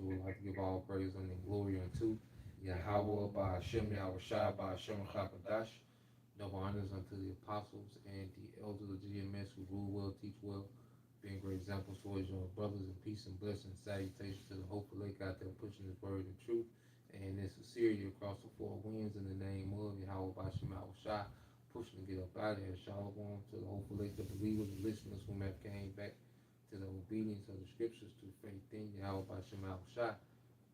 also would like to give all praise and glory unto Yahweh by Hashem, Yahweh Shai by Hashem Chakadash. Double honors unto the apostles and the elders of GMS who rule well, teach well, being great examples for his young brothers in peace and blessings. Salutations to the hopeful lake out there pushing his word and truth and in sincerity across the four winds in the name of Yahweh by Hashem, Yahweh Shai. Pushing to get up out of here. Shalom to the hopeful lake, the believers, the listeners who have came back to the obedience of the scriptures through faith in Yahweh by Hashem, Yahweh Shai.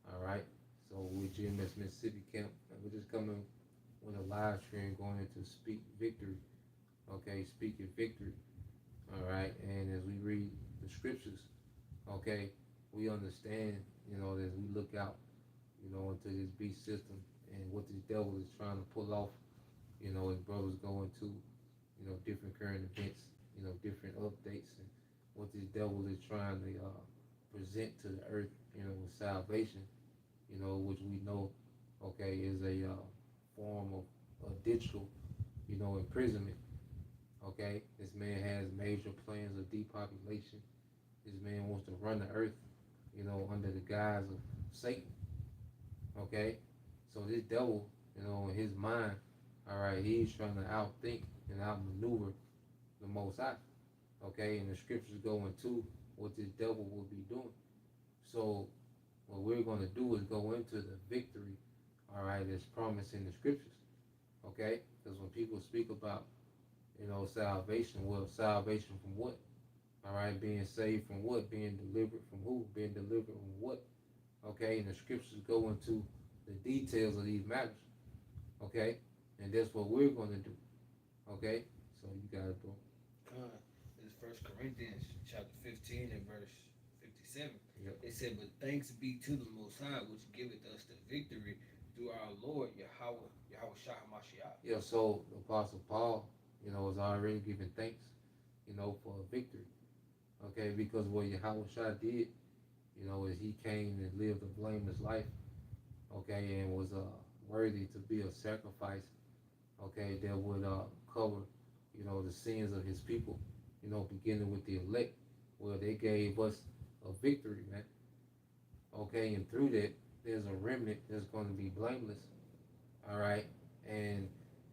All right. So we're GMS Mississippi Camp, and we're just coming with a live stream going into Speak Victory. Okay, speaking victory. All right, and as we read the scriptures, okay, we understand, as we look out, into this beast system and what this devil is trying to pull off, his brothers go into, different current events, different updates, and what this devil is trying to present to the earth, with salvation, which we know, okay, is a form of digital, imprisonment. Okay, this man has major plans of depopulation. This man wants to run the earth, under the guise of Satan. Okay, so this devil, in his mind, all right, he's trying to outthink and outmaneuver the Most High. Okay, and the scriptures go into what this devil will be doing. So what we're going to do is go into the victory, all right, that's promised in the scriptures. Okay, because when people speak about salvation. Well, salvation from what? All right, being saved from what? Being delivered from who? Being delivered from what? Okay, and the scriptures go into the details of these matters. Okay, and that's what we're going to do. Okay, so you got it, bro. This is 1 Corinthians chapter 15 and verse 57. Yep. It said, "But thanks be to the Most High, which giveth us the victory through our Lord Yahweh Shah Hamashiach." Yeah, so the Apostle Paul, is already giving thanks, for a victory. Okay, because what Yahweh Shah did, is he came and lived a blameless life, okay, and was worthy to be a sacrifice, okay, that would cover, the sins of his people, beginning with the elect. Well, they gave us a victory, man. Okay, and through that, there's a remnant that's going to be blameless, all right, and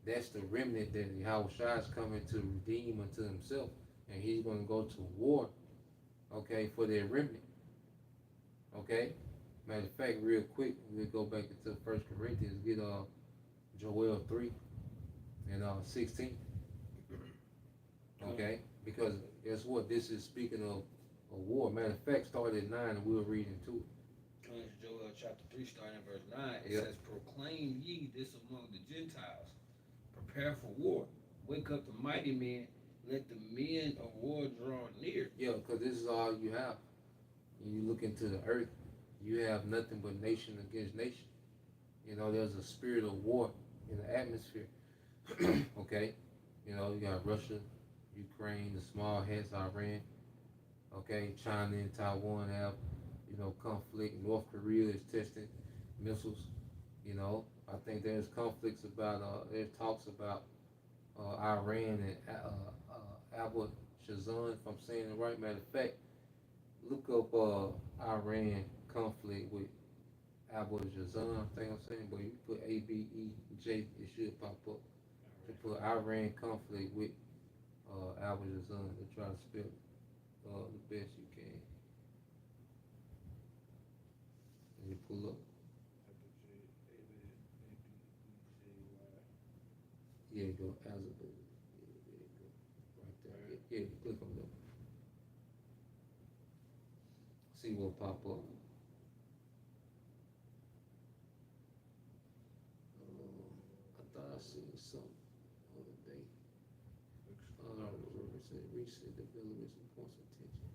that's the remnant that Yahweh Shai is coming to redeem unto himself, and he's going to go to war, okay, for their remnant. Okay, matter of fact, real quick, we'll go back into 1 Corinthians, get Joel 3 and 16. Okay, because guess what? This is speaking of a war. Matter of fact, start at 9 and we'll read into it. Joel chapter 3, starting at verse 9, it says, "Proclaim ye this among the Gentiles. Prepare for war. Wake up the mighty men. Let the men of war draw near." Yeah, because this is all you have. When you look into the earth, you have nothing but nation against nation. There's a spirit of war in the atmosphere. Okay, you got Russia, Ukraine, the small hats, Iran. Okay, China and Taiwan have, conflict. North Korea is testing missiles. I think there's conflicts about, there's talks about Iran and Abu Shazan, if I'm saying it right. Matter of fact, look up Iran conflict with Abu Shazan, I think I'm saying, but you put ABEJ, it should pop up. You put Iran conflict with Abu Shazan to try to spell the best you can. And you pull up. Yeah, go Azabeth. Yeah, there you go. Right there. Yeah, you click on that. See what pop up. I thought I seen something the other day. Recent developments and points of attention.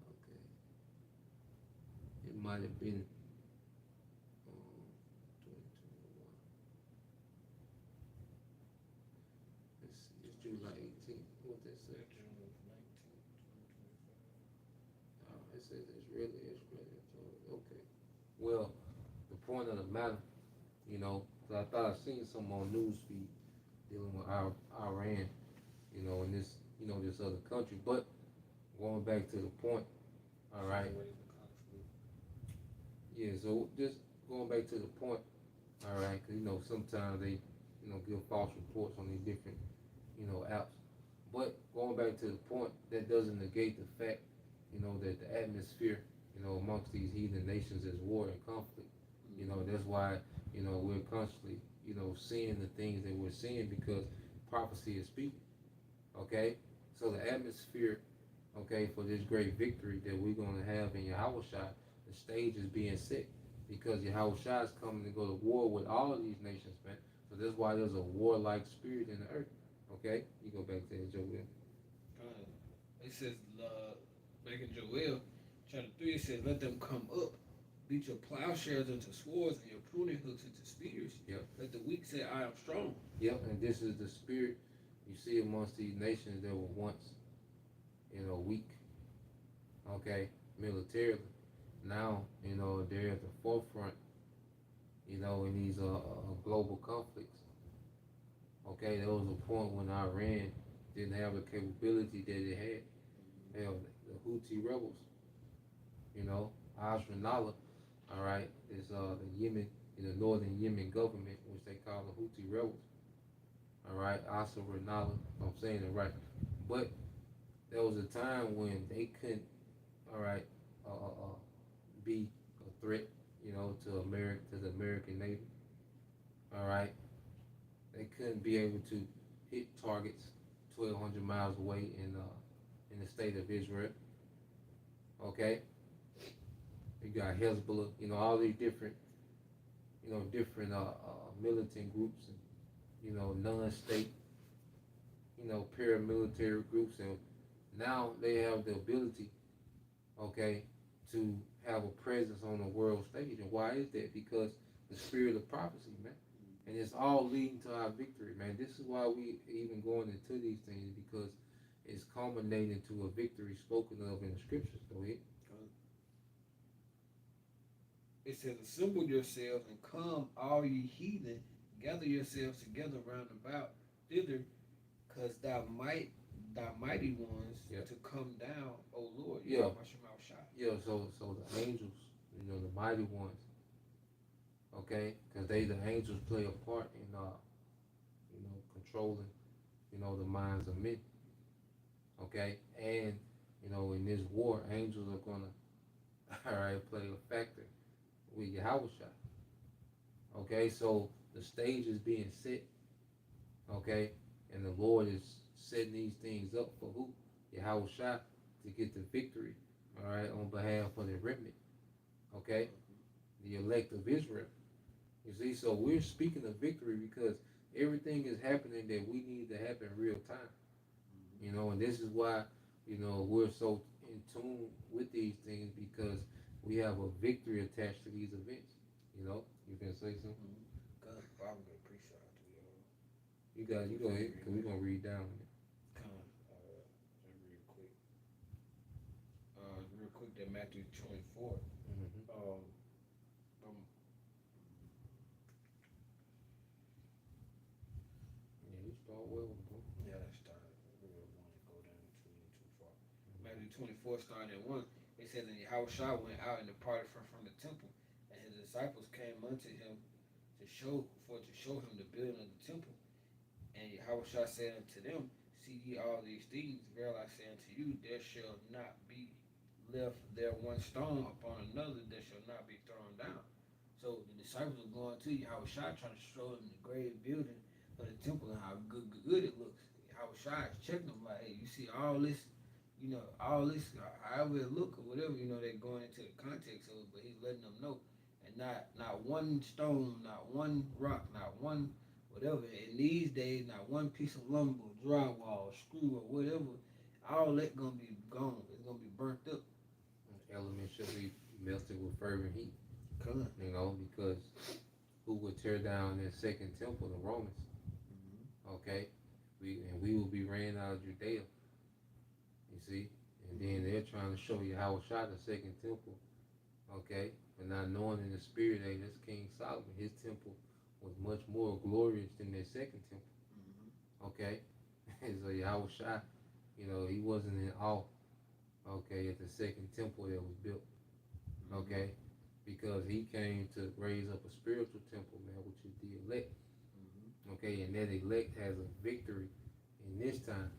Okay. It might have been 2021. Let's see, it's July 18th. What that say? It says it's really. Okay. Well, the point of the matter, 'cause I thought I seen something on newsfeed dealing with Iran, in this, this other country. But going back to the point, all right. Yeah, so just going back to the point, all right, because sometimes they give false reports on these different apps. But going back to the point, that doesn't negate the fact, that the atmosphere, amongst these heathen nations is war and conflict. That's why, we're constantly, seeing the things that we're seeing because prophecy is speaking. Okay? So the atmosphere, okay, for this great victory that we're going to have in Yahushua, the stage is being set because Yahushua is coming to go to war with all of these nations, man. So that's why there's a warlike spirit in the earth. Okay? You go back to that, Joel. It says, back in Joel, chapter 3, it says, let them come up. Beat your plowshares into swords and your pruning hooks into spears. Yep. Let the weak say, I am strong. Yep, and this is the spirit you see amongst these nations that were once, weak, okay, militarily. Now, they're at the forefront, in these global conflicts. Okay, there was a point when Iran didn't have the capability that it had. Hell, the Houthi rebels, Nasrallah, all right, is the Yemen, northern Yemen government, which they call the Houthi rebels. All right, Nasrallah, I'm saying it right. But there was a time when they couldn't, all right, be a threat, to America, to the American Navy. All right, they couldn't be able to hit targets 1,200 miles away in the state of Israel. Okay, you got Hezbollah, all these different, different militant groups and non-state, paramilitary groups, and now they have the ability, okay, to have a presence on the world stage. And why is that? Because the spirit of prophecy, man. And it's all leading to our victory, man. This is why we even going into these things, because it's culminating to a victory spoken of in the scriptures. Go ahead. It says, assemble yourselves and come, all ye heathen, gather yourselves together round about thither, because thy mighty ones to come down, O Lord. Yeah. Yeah, so the angels, the mighty ones, okay, because the angels play a part in controlling, the minds of men. Okay, and in this war, angels are gonna all right play a factor with Yahushua. Okay, so the stage is being set. Okay, and the Lord is setting these things up for who? Yahushua, to get the victory. All right, on behalf of the remnant. Okay, the elect of Israel. You see, so we're speaking of victory because everything is happening that we need to happen real time. And this is why, we're so in tune with these things, because we have a victory attached to these events. You can say something? God, I'm going to appreciate it. You go ahead, because we're going to read down on it. Real quick, that Matthew 24. Yeah, you start well, bro. Yeah, let's start. We don't want to go down too far. Matthew 24, starting at 1. It says, and Yahushua went out and departed from the temple, and his disciples came unto him to show him the building of the temple. And Yahushua said unto them, see ye all these things? Verily I say unto you, there shall not be left there one stone upon another that shall not be thrown down. So the disciples were going to Yahushua, trying to show him the great building of the temple and how good it looks. Yahushua is checking them like, hey, you see all this, however it look or whatever, they're going into the context of it, but he's letting them know. And not one stone, not one rock, not one whatever. In these days, not one piece of lumber, drywall, screw, or whatever, all that gonna be gone. It's gonna be burnt up. Elements should be melted with fervent heat. Come on. Because who would tear down that second temple? The Romans. Okay, we will be ran out of Judea. You see, and then they're trying to show you how shot the second temple. Okay, but not knowing in the spirit, hey, that's King Solomon. His temple was much more glorious than their second temple. Okay, so Yahushua, he wasn't in awe, okay, at the second temple that was built, Mhm. okay, because he came to raise up a spiritual temple, man, which is the elect, Mhm. okay, and that elect has a victory in this time.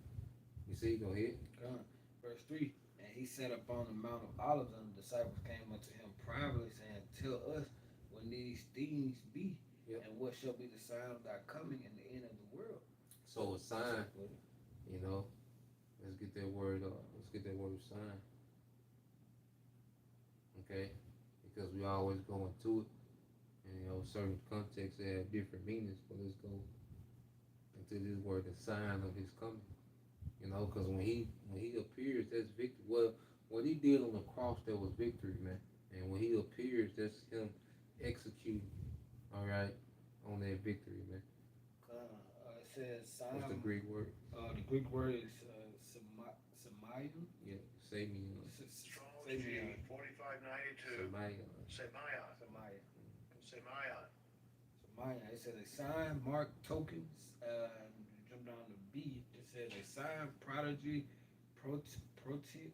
You see, go ahead. God. Verse 3. And he sat upon the Mount of Olives, and the disciples came unto him privately, saying, Tell us when these things be, Yep. and what shall be the sign of thy coming and the end of the world. So a sign, So, you know, let's get that word. Let's get that word sign, okay, because we always go into it, and you know, certain contexts they have different meanings. But let's go into this word, the sign of his coming. You know, because when he appears, that's victory. Well, what he did on the cross, that was victory, man. And when he appears, that's him executing. All right, on that victory, man. it says What's the sign. Greek word? The Greek word is Semion. Yeah, Samion. Strong's G 4592. Samion. Semayon. Semion. Semayon. Semion. It says a sign, mark, tokens. Jump down to B. It says a sign, prodigy, protit,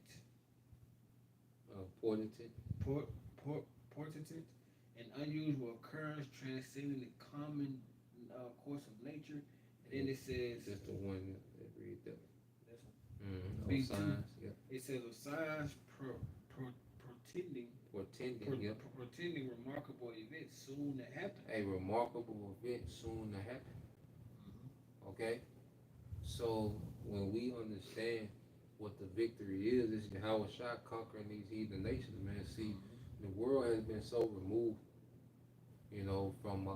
Portentant. port, portent, an unusual occurrence transcending the common course of nature. And then it says, That's the one that read that. this one. Mm-hmm. B2. Signs. Yeah. It says of signs pretending Portending. Yep. pretending remarkable events soon to happen. A remarkable event soon to happen. Mm-hmm. Okay. So when we understand what the victory is, it's Yahweh Shah conquering these heathen nations, man. See, the world has been so removed, you know, from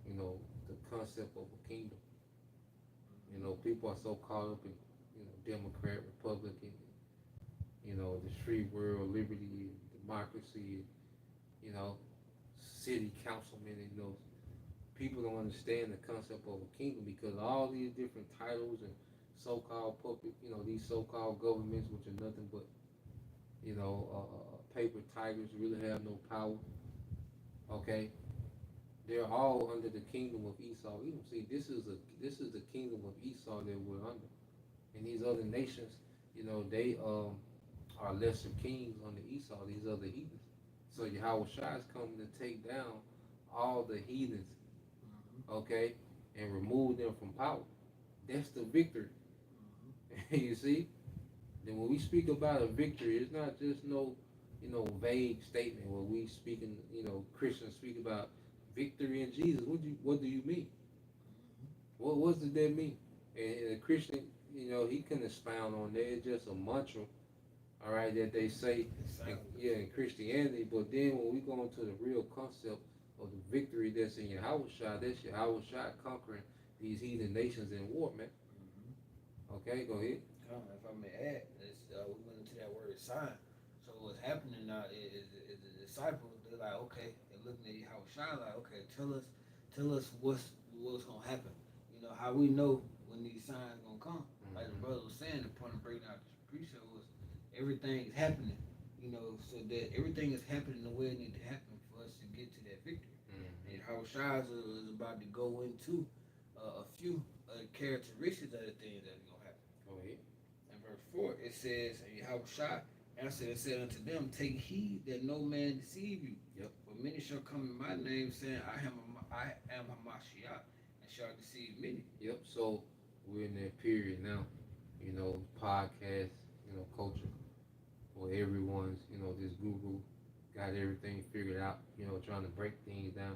you know, the concept of a kingdom. You know, people are so caught up in, you know, Democrat, Republican, you know, the free world, liberty, democracy, you know, city councilmen, and those people don't understand the concept of a kingdom because all these different titles and so-called puppet, you know, these so-called governments, which are nothing but, you know, paper tigers, really have no power. Okay, they're all under the kingdom of Esau. Edom. See, this is the kingdom of Esau that we're under, and these other nations, you know, they are lesser kings under Esau. These other heathens. So Yahweh Shai is coming to take down all the heathens, okay, and remove them from power. That's the victory. You see? Then when we speak about a victory, it's not just no, you know, vague statement where we speaking, you know, Christians speak about victory in Jesus. What do you mean? What does that mean? And a Christian, you know, he can expound on that. It's just a mantra, all right, that they say, in Christianity. But then when we go into the real concept of the victory that's in Yahweh Shai, that's Yahweh Shai conquering these heathen nations in war, man. Okay, go ahead. If I may add, we went into that word sign. So what's happening now is the disciples, they're like, okay, they're looking at how shine like, okay, tell us what's gonna happen. You know, how we know when these signs gonna come. Like the brother was saying, the point of breaking out this precept was everything is happening, you know, so that everything is happening the way it needs to happen for us to get to that victory. And how Shai is about to go into a few characteristics of the things that are gonna happen. Go ahead. In verse 4, it says, and Yahweh Shai answered and said unto them, Take heed that no man deceive you. Yep. For many shall come in my name, saying, I am Hamashiach, and shall deceive many. Yep. So we're in that period now, you know, podcast, you know, culture, where everyone's, you know, this guru got everything figured out, you know, trying to break things down.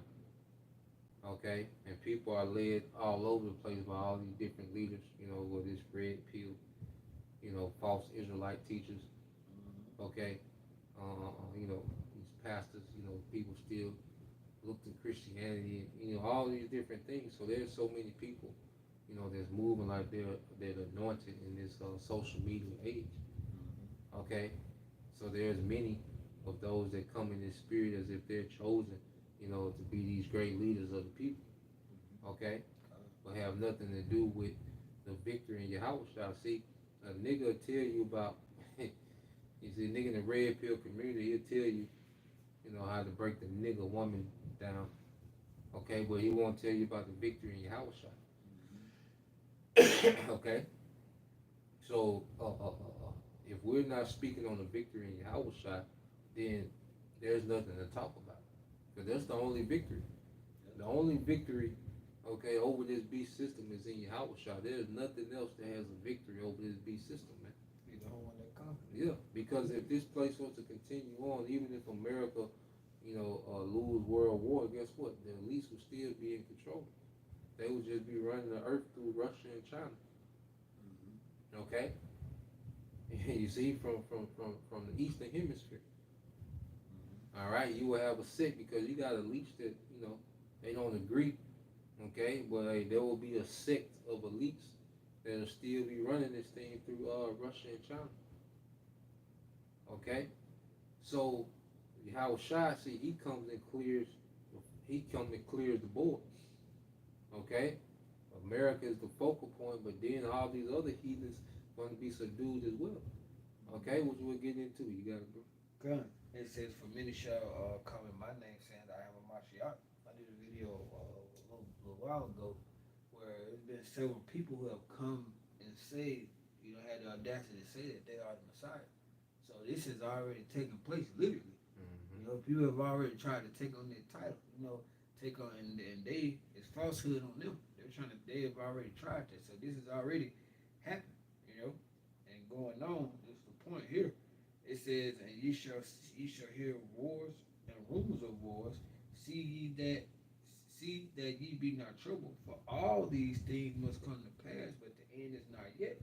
Okay, and people are led all over the place by all these different leaders, you know, with this red pill, you know, false Israelite teachers. Okay, you know, these pastors, you know, people still look to Christianity, and, you know, all these different things. So there's so many people, you know, that's moving like they're anointed in this social media age. Okay, so there's many of those that come in this spirit as if they're chosen, you know, to be these great leaders of the people. Okay, but have nothing to do with the victory in Yahweh Shah. See, a nigga will tell you about. You see, a nigga in the red pill community, he'll tell you, you know, how to break the nigga woman down. Okay, but he won't tell you about the victory in Yahweh Shah. Okay, so if we're not speaking on the victory in Yahweh Shai, then there's nothing to talk about. Because that's the only victory. The only victory, okay, over this beast system is in Yahweh Shai. There's nothing else that has a victory over this beast system, man. He's the only one that conquered. Yeah, because if this place was to continue on, even if America, lose World War, guess what? The elites would still be in control. They would just be running the earth through Russia and China. Okay? You see, from the Eastern Hemisphere. All right, you will have a sect because you got elites that they don't agree. Okay, but there will be a sect of elites that'll still be running this thing through Russia and China. Okay, so Yahweh Shai, see, he comes and clears the board. Okay, America is the focal point, but then all these other heathens going to be subdued as well. Okay, which we'll get into. You got it, bro. Gun. It says, for many shall come in my name, saying I am a Mashiach. I did a video a while ago where there's been several people who have come and say, had the audacity to say that they are the Messiah. So this has already taken place, literally. People have already tried to take on their title, take on, and it's falsehood on them. They have already tried that. So this has already happened, and going on, this is the point here. It says, and ye shall hear wars and rumors of wars. See that ye be not troubled, for all these things must come to pass, but the end is not yet.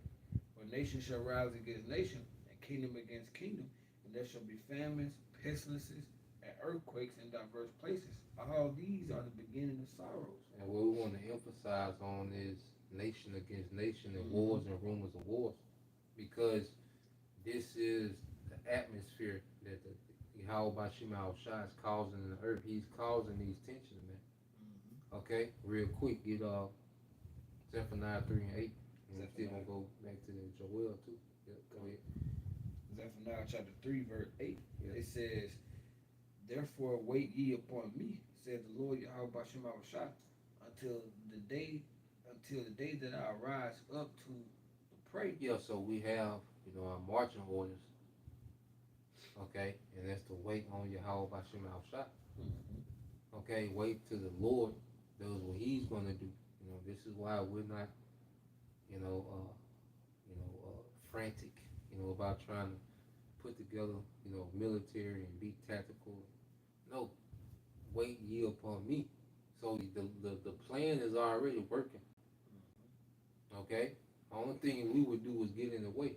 For nation shall rise against nation, and kingdom against kingdom, and there shall be famines, pestilences, and earthquakes in diverse places. All these are the beginning of sorrows. And what we want to emphasize on is nation against nation and wars and rumors of wars, because this is the atmosphere that the Yahweh Bashim Shai is causing in the earth. He's causing these tensions, man. Okay, real quick, get Zephaniah 3 and 8. And we're still gonna go back to the Joel too. Yep, go ahead. Zephaniah chapter 3, verse 8. Yeah. It says, therefore wait ye upon me, said the Lord Yahweh Bashim Shai, until the day that I rise up to pray. Yeah, so we have, our marching orders. Okay, and that's to wait on Yahweh Bashim Shai. Okay, wait till the Lord does what He's going to do. This is why we're not, frantic, about trying to put together, military and be tactical. No, wait ye upon me. So the plan is already working. Okay, the only thing we would do is get in the way.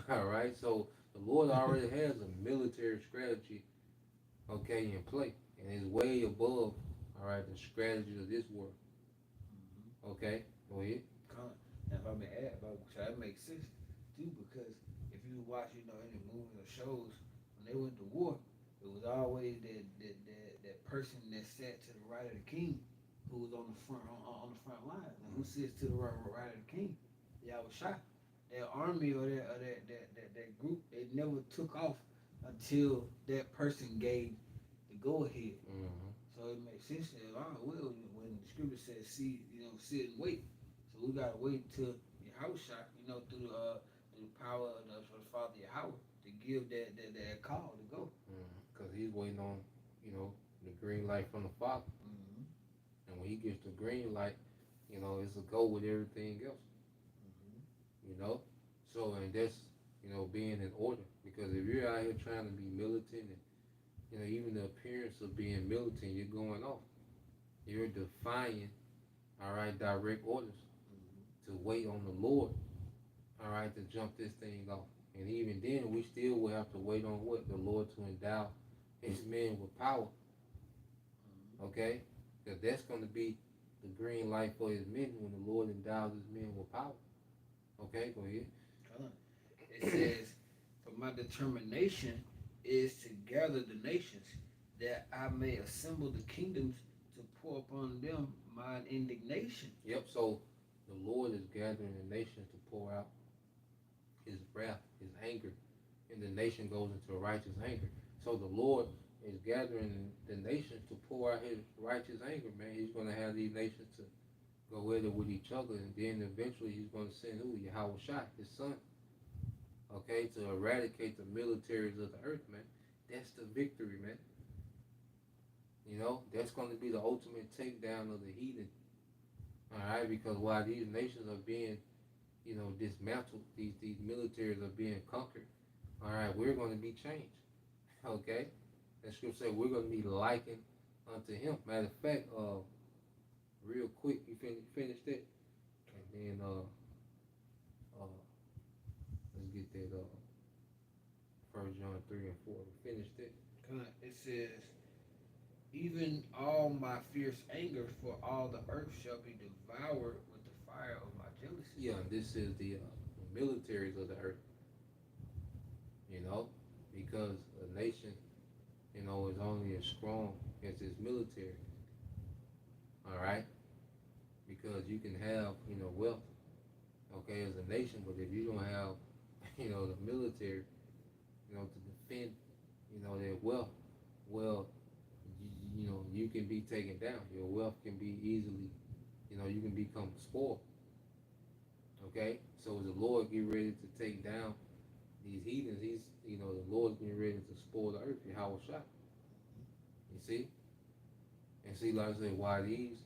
All right, so the Lord already has a military strategy, okay, in play, and it's way above, all right, the strategy of this world. Okay, go ahead. And if I may add, so that makes sense too, because if you watch, any movies or shows, when they went to war, it was always that person that sat to the right of the king, who was on the front line. And who sits to the right of the king? Yahweh Shai. That army or that group, they never took off until that person gave the go ahead. So it makes sense that when the scripture says sit and wait. So we gotta wait till Yahweh Shai, through the power of the Father Yahweh to give that call to go. Because he's waiting on, the green light from the Father. And when he gets the green light, it's a go with everything else. So, and that's, being in order. Because if you're out here trying to be militant and, even the appearance of being militant, you're going off. You're defying, all right, direct orders to wait on the Lord, all right, to jump this thing off. And even then, we still will have to wait on what? The Lord to endow His men with power. Okay? Because that's going to be the green light for His men when the Lord endows His men with power. Okay, go ahead. It says, for my determination is to gather the nations, that I may assemble the kingdoms to pour upon them mine indignation. Yep, so the Lord is gathering the nations to pour out His wrath, His anger, and the nation goes into a righteous anger. So the Lord is gathering the nations to pour out His righteous anger, man. He's going to have these nations to go at it with each other, and then eventually He's going to send Yahweh Shai, His son. okay, to eradicate the militaries of the earth, man. That's the victory, man. You know, that's going to be the ultimate takedown of the heathen. All right, because while these nations are being, dismantled, these militaries are being conquered. All right, we're going to be changed. Okay, the scripture says we're going to be likened unto Him. Matter of fact, real quick, you finish that, and then let's get that First John 3 and 4. Finish that. It says, even all my fierce anger for all the earth shall be devoured with the fire of my jealousy. Yeah, this is the militaries of the earth. You know, because a nation, is only as strong as its military. All right, because you can have, wealth, okay, as a nation, but if you don't have, the military, to defend, their wealth, well, you can be taken down. Your wealth can be easily, you can become spoiled. Okay, so the Lord get ready to take down these heathens. The Lord's getting ready to spoil the earth. Yahweh Shah. You see, and see, like I said, why these,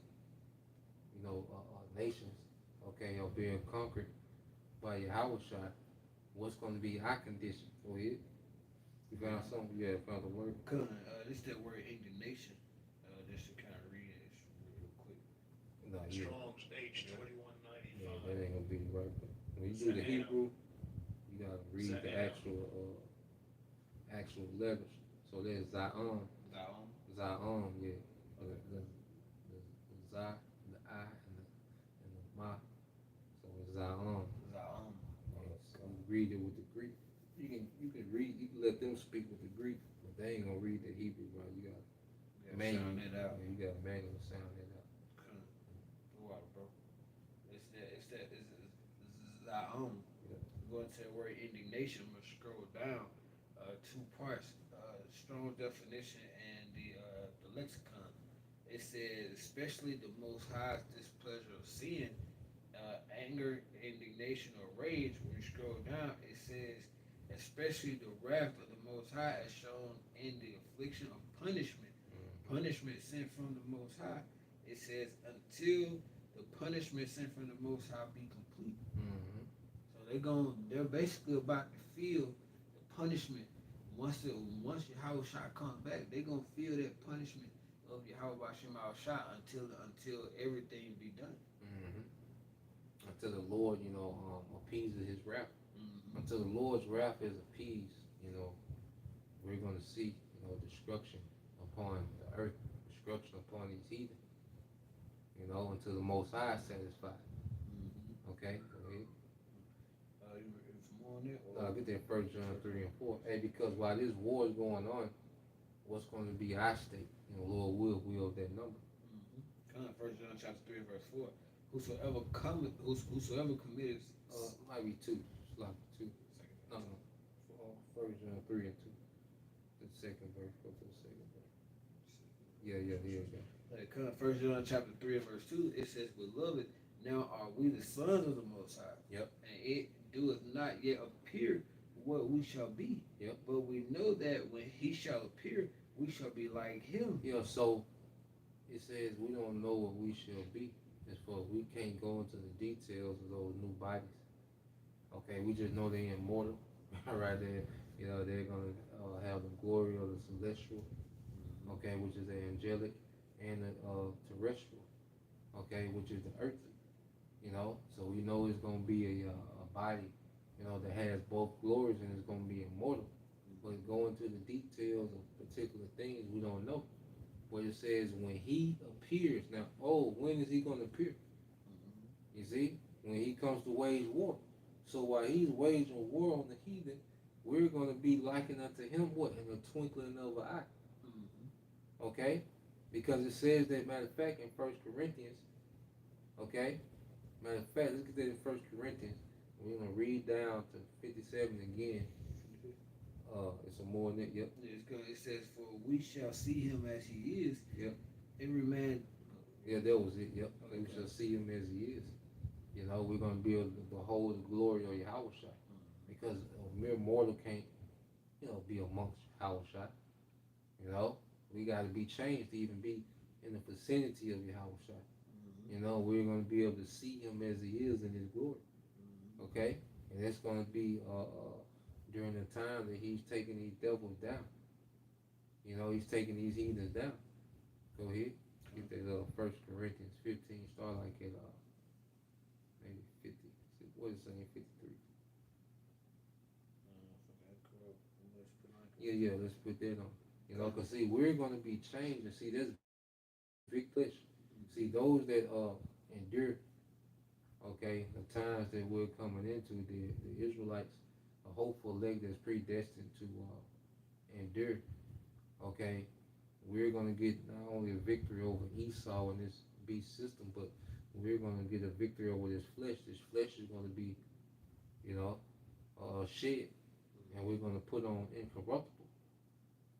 nations, okay, are being conquered by Yahweh Shah. What's going to be our condition? Go ahead. You found something? Yeah, found the word. This is that word indignation. Just to kind of read it real quick. No, yeah. Strong's Yeah, H2195. that ain't gonna be right. But when you do the Hebrew, you gotta read the actual letters. So there's Zion, yeah. The Zah, the I, and the Ma. So it's Zion. So you read it with the Greek. You can let them speak with the Greek, but they ain't gonna read the Hebrew, right? You gotta Sound it out. You gotta manually sound it out. Wow, bro. It's Zion. Yeah. Going to the word indignation, I'm gonna scroll down 2 parts, strong definition and the lexicon. It says, especially the Most High's displeasure of sin, anger, indignation, or rage. When you scroll down, it says, especially the wrath of the Most High as shown in the affliction of punishment. Punishment sent from the Most High. It says, until the punishment sent from the Most High be complete. Mm-hmm. So they're basically about to feel the punishment. Once Yahweh Shah comes back, they're gonna feel that punishment of Yahweh Shah until everything be done. Mm-hmm. Until the Lord, appeases His wrath. Mm-hmm. Until the Lord's wrath is appeased, we're gonna see, destruction upon the earth, destruction upon these heathen. Until the Most High is satisfied. Mm-hmm. Okay, go ahead. You more on that? Get that First John 3 and 4. Hey, because while this war is going on, what's going to be our state? Lord will that number. Mm-hmm. First John chapter 3 verse 4. Whosoever committed. Might be 2. It's like 2. No. First John 3 and 2. The second verse. Go to the second verse. Yeah. First John chapter 3 and verse 2, it says, beloved, now are we the sons of the Most High. Yep. And it doeth not yet appear what we shall be. Yep. But we know that when He shall appear, we shall be like Him. Yeah, so it says we don't know what we shall be. As far as we can't go into the details of those new bodies. Okay, we just know they're immortal. Right there. They're going to have the glory of the celestial. Okay, which is the angelic, and the terrestrial, okay, which is the earthly. So we know it's going to be a body, that has both glories, and it's going to be immortal. But going into the details of particular things, we don't know. But it says when He appears. Now, when is He going to appear? You see, when He comes to wage war. So while He's waging war on the heathen, we're going to be likened unto Him, what? In the twinkling of an eye. Okay? Because it says that, matter of fact, in 1 Corinthians, okay? Matter of fact, look at that in 1 Corinthians. We're going to read down to 57 again. It's a more than that, yep. It says, for we shall see Him as He is. Yep. Every man. Yeah, that was it, yep. Okay. We shall see Him as He is. We're going to be able to behold the glory of Yahweh Shah. because a mere mortal can't, be amongst Yahushua. We got to be changed to even be in the vicinity of Yahushua. We're going to be able to see him as he is in his glory. Okay? And that's going to be during the time that he's taking these devils down. He's taking these heathens down. Go ahead. Get that 1 Corinthians 15, start like at maybe 50. What is it saying? 53. Yeah, let's put that on. Because see, we're going to be changed. And see, there's big flesh. See, those that endure, okay, the times that we're coming into, the Israelites, a hopeful leg that's predestined to endure, okay, we're going to get not only a victory over Esau and this beast system, but we're going to get a victory over this flesh. This flesh is going to be, shed, and we're going to put on incorruptible,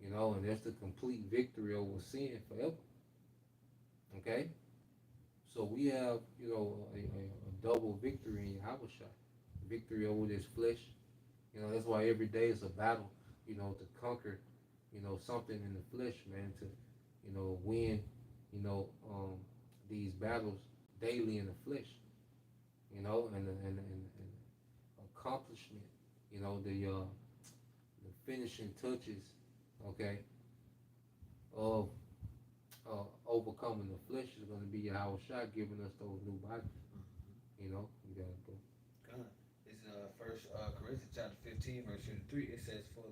and that's the complete victory over sin forever. Okay? So we have, a double victory in Yahushua. Victory over this flesh. That's why every day is a battle, to conquer, something in the flesh, man, to, win, these battles daily in the flesh, and accomplishment, the finishing touches, okay, of overcoming the flesh is going to be Yahushua giving us those new bodies. You gotta go. It's First Corinthians chapter 15, verse 53. It says, "For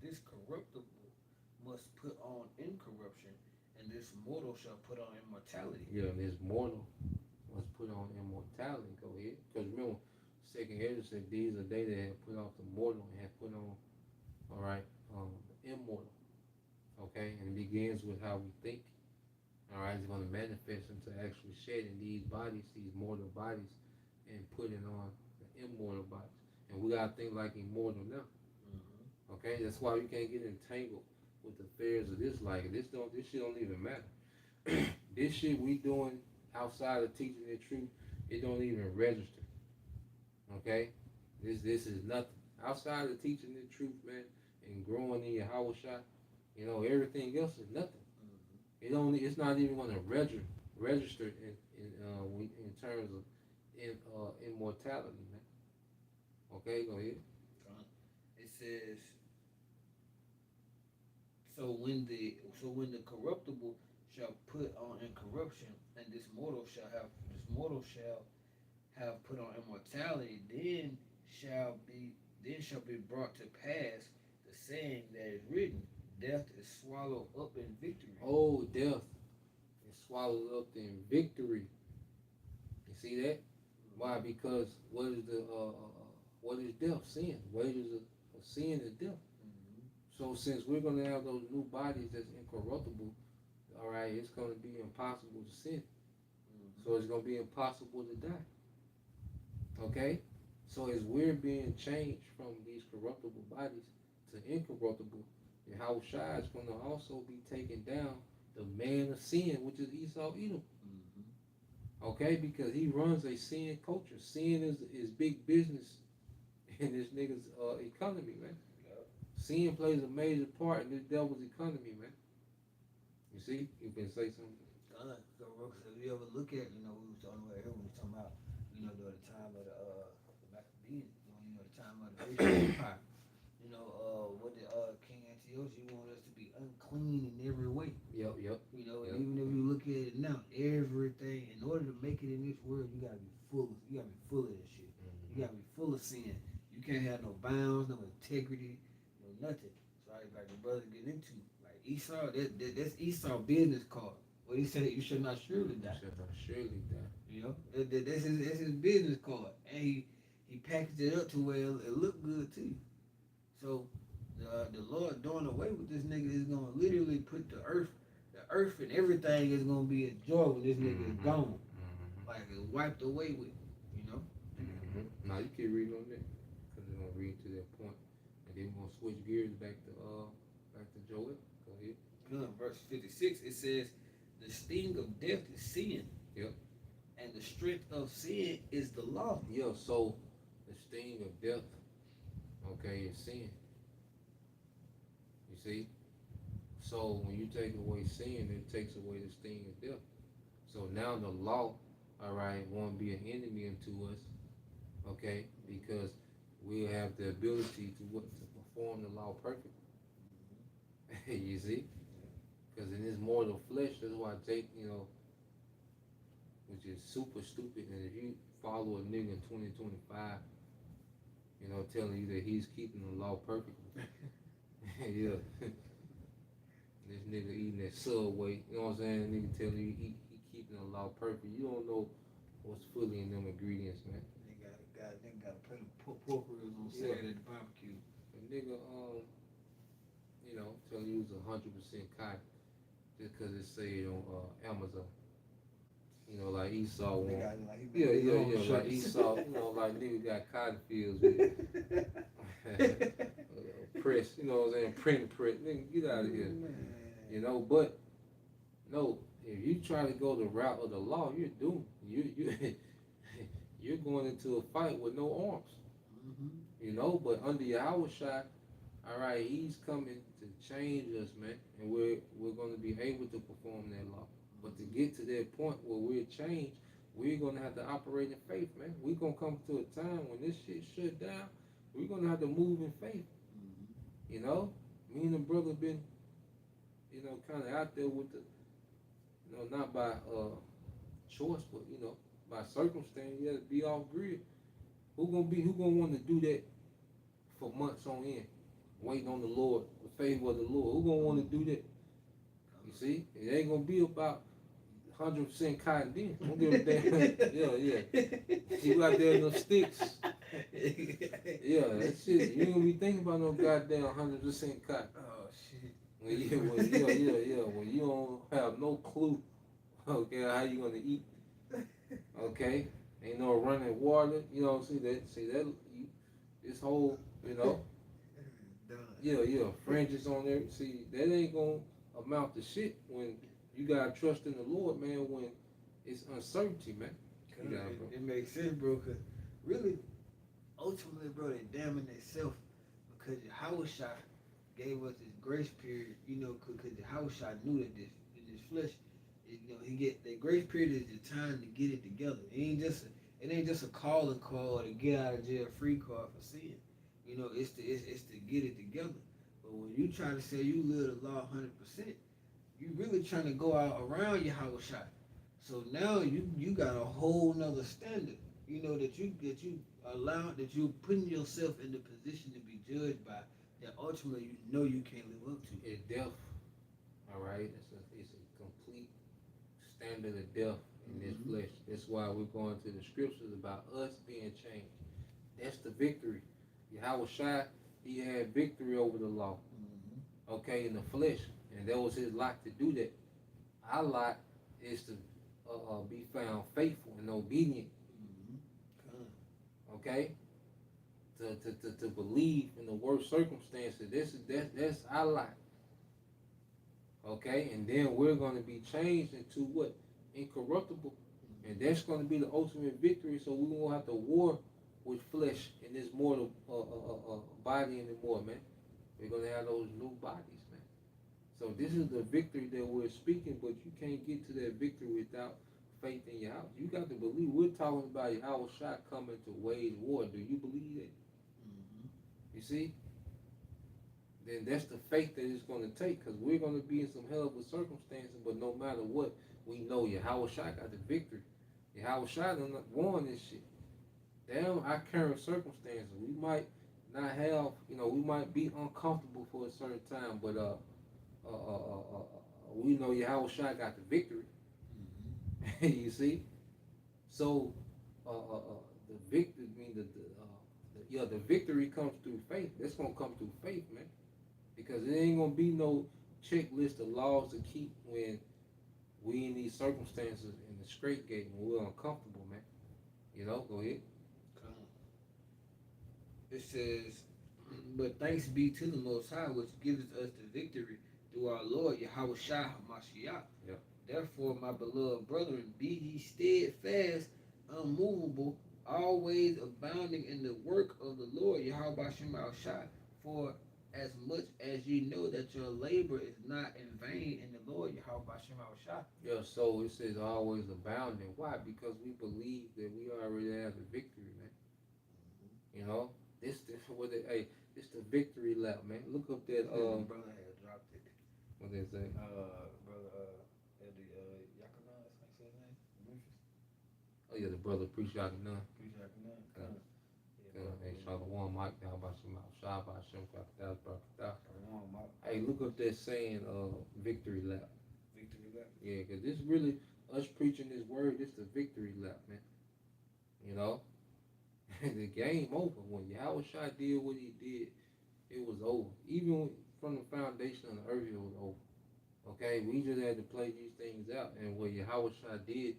this corruptible must put on incorruption, and this mortal shall put on immortality." Yeah, and this mortal must put on immortality. Go ahead, because remember, Second Ezra said these are they that have put off the mortal and have put on, all right, the immortal. Okay, and it begins with how we think. All right, it's going to manifest into actually shedding these bodies, these mortal bodies, and putting on the immortal bodies. And we got to think like immortal now. Okay, that's why we can't get entangled with the affairs of this life. This shit don't even matter. This shit we doing outside of teaching the truth, it don't even register. Okay, this is nothing outside of teaching the truth, man, and growing in Yahushua. Everything else is nothing. It's not even going to register in terms of immortality, man. Okay, go ahead. It says, so when the corruptible shall put on incorruption, and this mortal shall have put on immortality, then shall be brought to pass the saying that is written, death is swallowed up in victory. Oh, death is swallowed up in victory. You see that? Why? Because what is death? Sin. Wages of sin is death. So since we're going to have those new bodies that's incorruptible, all right, it's going to be impossible to sin. So it's going to be impossible to die. Okay? So as we're being changed from these corruptible bodies to incorruptible, Yahushua is going to also be taking down the man of sin, which is Esau Edom. Okay? Because he runs a sin culture. Sin is big business in this nigga's economy, man. Sin plays a major part in this devil's economy, man. You see? You can say something. So if you ever look at, we was talking about here, we was talking about, during the time of the Maccabees, the time of the Grecian Empire. What did King Antiochus, he wanted us to be unclean in every way. Yep. And even if you look at it now, everything, in order to make it in this world, you gotta be full of this shit. You gotta be full of sin. You can't have no bounds, no integrity, no nothing. So like the brother get into, like Esau, that's Esau business card. What he said, you should not surely die. You should not surely die. That's his business card. And he packaged it up to where it looked good too. So the Lord doing away with this nigga is gonna literally put the earth and everything is gonna be a joy when this nigga is gone. Like it's wiped away with, Now you keep reading on that, because we're gonna read to that point, and then we're gonna switch gears back to Joel. Go ahead. Good. Verse 56, it says, "The sting of death is sin." Yep. And the strength of sin is the law. Yeah. So the sting of death Okay, is sin. You see? So when you take away sin, it takes away the sting of death. So now the law, all right, won't be an enemy unto us, okay, because we have the ability to what to perform the law perfectly. You see? Because in this mortal flesh, that's why Jake, which is super stupid. And if you follow a nigga in 2025, telling you that he's keeping the law perfectly, yeah, this nigga eating that Subway, you know what I'm saying? Nigga telling you he keeping the law perfect. You don't know what's fully in them ingredients, man. They got to put pork ribs on Saturday at the barbecue. A nigga, telling you it's 100% cotton just because it say on Amazon. Like Esau want. Like Esau, like nigga got cotton fields with press, you know what I'm saying, print, nigga, get out of here. But no, if you try to go the route of the law, you're doomed. You're going into a fight with no arms. But under Yahweh Shai, all right, he's coming to change us, man, and we're going to be able to perform that law. But to get to that point where we're changed, we're going to have to operate in faith, man. We're going to come to a time when this shit shut down. We're going to have to move in faith. Me and the brother been, kind of out there with the, not by choice, but, by circumstance. You have to be off grid. Who gonna want to do that for months on end, waiting on the Lord, the favor of the Lord? Who gonna want to do that? You see, it ain't gonna be about 100% cotton then. Don't give a damn. Yeah. You out there in those sticks. Yeah, that shit. You ain't gonna be thinking about no goddamn 100% cotton. Oh shit. When you don't have no clue, okay, how you gonna eat. Okay, ain't no running water. See that. This whole, yeah, fringes on there. See, that ain't gonna amount to shit when you gotta trust in the Lord, man. When it's uncertainty, man. It makes sense, bro. Cause really, ultimately, bro, they damning themselves because Yahushua gave us this grace period. Because Yahushua knew that this flesh, he get that grace period is the time to get it together. It ain't just a calling call to get out of jail free card for sin. It's to get it together. But when you try to say you live the law 100%, you really trying to go out around Yahushua. So now you got a whole nother standard. That you putting yourself in the position to be judged by, that ultimately you can't live up to. It's death. All right, it's a complete standard of death in this flesh. That's why we're going to the scriptures about us being changed. That's the victory. Yahweh Shai, he had victory over the law. Okay, in the flesh, and that was his lot to do that. Our lot is to be found faithful and obedient. Okay, to believe in the worst circumstances. That's our lot. Okay, and then we're going to be changed into what? Incorruptible. And that's going to be the ultimate victory. So we won't have to war with flesh in this mortal body anymore, man. We're going to have those new bodies, man. So this is the victory that we're speaking, but you can't get to that victory without faith in your house. You got to believe. We're talking about Yahweh Shai coming to wage war. Do you believe that? You see? Then that's the faith that it's going to take, because we're going to be in some hell of a circumstances, but no matter what, we know Yahweh Shai got the victory. Yahweh Shai done won this shit. Damn our current circumstances. We might not have, we might be uncomfortable for a certain time, but we know Yahweh Shai got the victory. You see? So the victory, the victory comes through faith. That's gonna come through faith, man. Because there ain't gonna be no checklist of laws to keep when we in these circumstances in the straight gate when we're uncomfortable, man. Go ahead. It says, but thanks be to the Most High, which gives us the victory through our Lord Yahweh Shai HaMashiach. Yep. Therefore, my beloved brethren, be ye steadfast, unmovable, always abounding in the work of the Lord, Yahweh Shema Shai, for as much as ye know that your labor is not in vain in the Lord, Yahweh Shema Shai. Yeah, so it says always abounding. Why? Because we believe that we already have the victory, man. You know, this what it, hey, this the victory lap, man. Look up that Brother had dropped it. what they say. Brother Eddie Yakana, that's how you say his name? Memphis. Oh yeah, the brother preach out none. Preacher Yakana. Hey, Shalom, Mike, how about you, Shabbat, Shem, Kakadas, Barakadas. Shalom, Mike. Hey, look up that saying, victory lap. Victory lap. Yeah, because this really, us preaching this word, this the victory lap, man. You know? The game over. When Yahweh Shai did what he did, it was over. Even from the foundation of the earth, it was over. Okay? We just had to play these things out. And what Yahweh Shai did,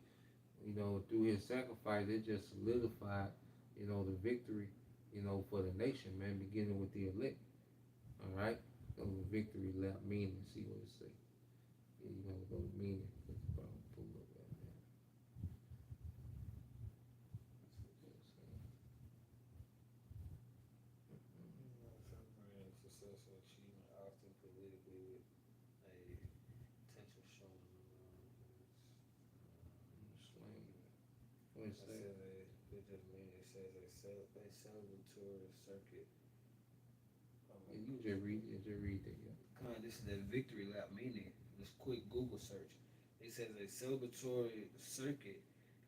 you know, through his sacrifice, it just solidified, you know, the victory, you know, for the nation, man, beginning with the elect. All right? Go to victory lap meaning, see what it say. Yeah, you gotta go to meaning. Pull up that, man. Successful achievement often politically with a potential shown. What it It say? just means it says a celebratory circuit. Yeah, you just read it. Just read it. Yeah. This is the victory lap meaning. This quick Google search. It says a celebratory circuit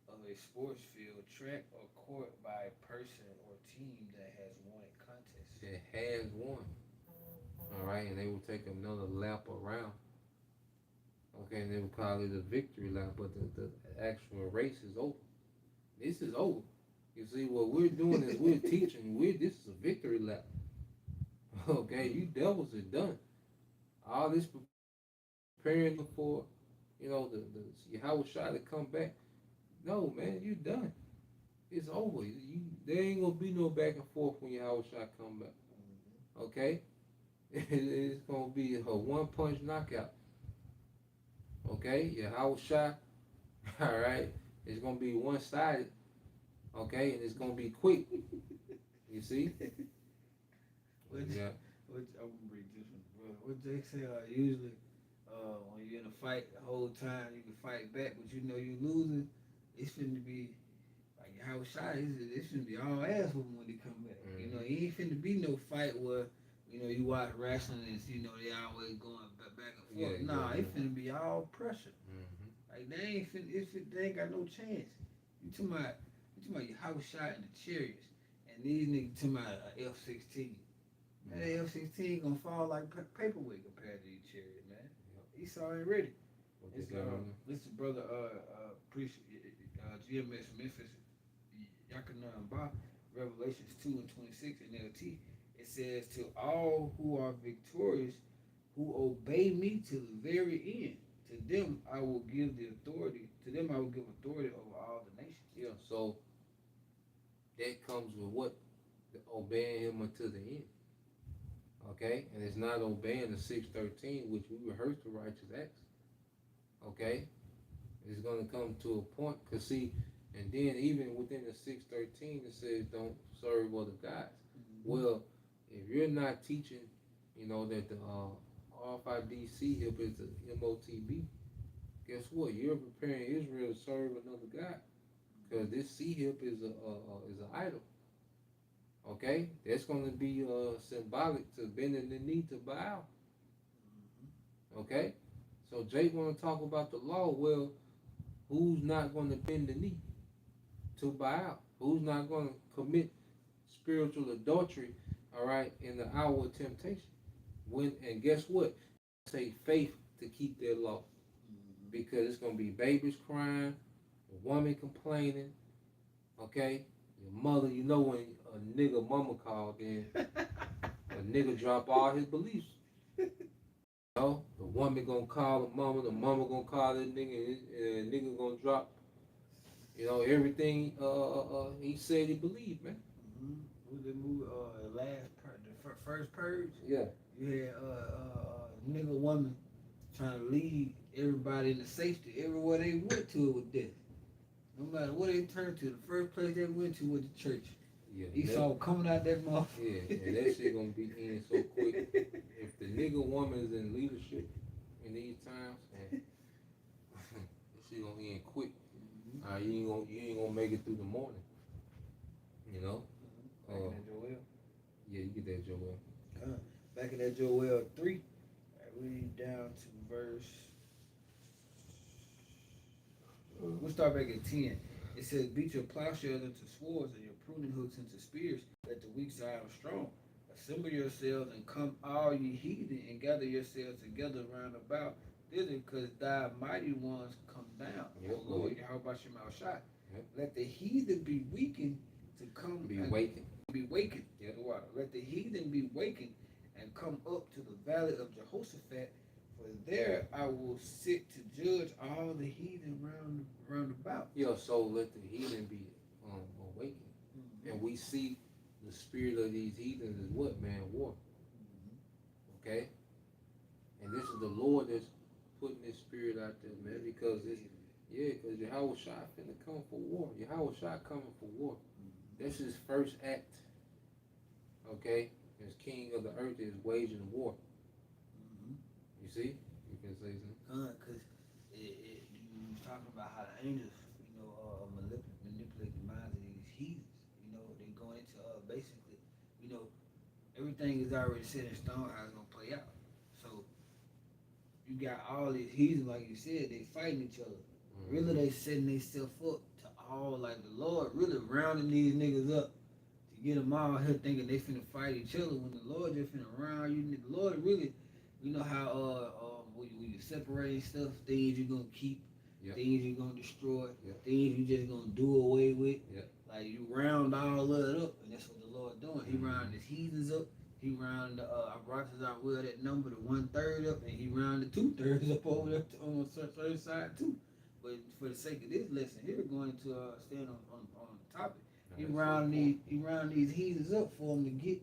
of a sports field, track, or court by a person or team that has won a contest. That has won. All right, and they will take another lap around. Okay, and they will call it a victory lap, but the actual race is over. This is over. You see, what we're doing is we're teaching. This is a victory lap. Okay, you devils are done. All this preparing for, you know, the Yahweh Shai to come back. No, man, you done. It's over. There ain't gonna be no back and forth when Yahweh Shai come back. Okay, it's gonna be a one-punch knockout. Okay, Yahweh Shai. All right, it's gonna be one-sided. Okay, and it's gonna be quick. You see? Yeah. I'm gonna read this one, bro. What they say usually when you're in a fight the whole time you can fight back, but you know you're losing. It's finna be like how shy is it? It's finna be all ass whooping when they come back. Mm-hmm. You know, it ain't finna be no fight where you know you watch wrestling and you know they always going back and forth. Yeah, nah, yeah. it finna be all pressure. Mm-hmm. Like they ain't finna. They ain't got no chance. You talking about your house shot in the chariots, and these niggas talking about a F-16. That F-16 gonna fall like paperweight compared to these chariots, man. Yep. Esau ain't ready. What It's they got on this is brother priest GMS Memphis Yakana and Ba, Revelations 2:26 NLT. It says to all who are victorious, who obey me to the very end, to them I will give the authority. To them I will give authority over all the nations. Yeah, so that comes with what? Obeying him until the end. Okay? And it's not obeying the 613, which we rehearse the righteous acts. Okay? It's going to come to a point, because see, and then even within the 613, it says don't serve other gods. Mm-hmm. Well, if you're not teaching, you know, that the RFID C-HIP is the MOTB, guess what? You're preparing Israel to serve another God, because this C-HIP is an idol. Okay, that's going to be symbolic to bending the knee to Baal. Okay, so Jake want to talk about the law. Well, who's not going to bend the knee to Baal? Who's not going to commit spiritual adultery? All right, in the hour of temptation. And guess what? Say faith to keep their law, because it's going to be babies crying, a woman complaining. Okay, your mother, you know when a nigga mama called, then a nigga drop all his beliefs. You know, the woman gonna call the mama gonna call that nigga, and the nigga gonna drop, you know, everything he said he believed, man. Who's the movie? The first Purge. Yeah. You had nigga woman trying to lead everybody into safety everywhere they went to it with death. No matter what they turned to, the first place they went to was the church. Yeah, Esau coming out that motherfucker. yeah, and that shit gonna be in so quick. If the nigga woman is in leadership in these times, and that shit gonna end quick. You ain't gonna make it through the morning. You know? Back in that Joel. Yeah, you get that, Joel. Back in that Joel 3. We down to verse. We'll start back at 10. It says, beat your plowshares into swords and your pruning hooks into spears. Let the weak side of strong. Assemble yourselves and come all ye heathen and gather yourselves together round about thither, because thy mighty ones come down. Yep. Lord, how about your mouth shot? Yep. Let the heathen be weakened to come Be wakened. Be wakened. Yep. Let the heathen be wakened and come up to the valley of Jehoshaphat, for there I will sit to judge all the heathen round about. Yeah, so let the heathen be awakened. Mm-hmm. And we see the spirit of these heathens is what, man? War. Okay? And this is the Lord that's putting this spirit out there, man, because because Yahweh Shai finna come for war. Yahweh Shai coming for war. That's his first act. Okay? As king of the earth is waging war. You see? You can say something. Because you was talking about how the angels, manipulate the minds of these heathens. They go into basically, everything is already set in stone how it's gonna play out. So you got all these heathens, like you said, they fighting each other. Really, they setting themselves up to all, like the Lord really rounding these niggas up to get them all here thinking they finna fight each other when the Lord just finna round you. The Lord really, how when you separate stuff, things you're gonna keep, things you're gonna destroy, things you just gonna do away with. Like you round all of it up, and that's what the Lord doing. He round his heathens up. He round I brought this out with that number, the 1/3 up, and he round the 2/3 up over there on the third side too. But for the sake of this lesson here, going to stand on the topic, he round these heathens up for them to get,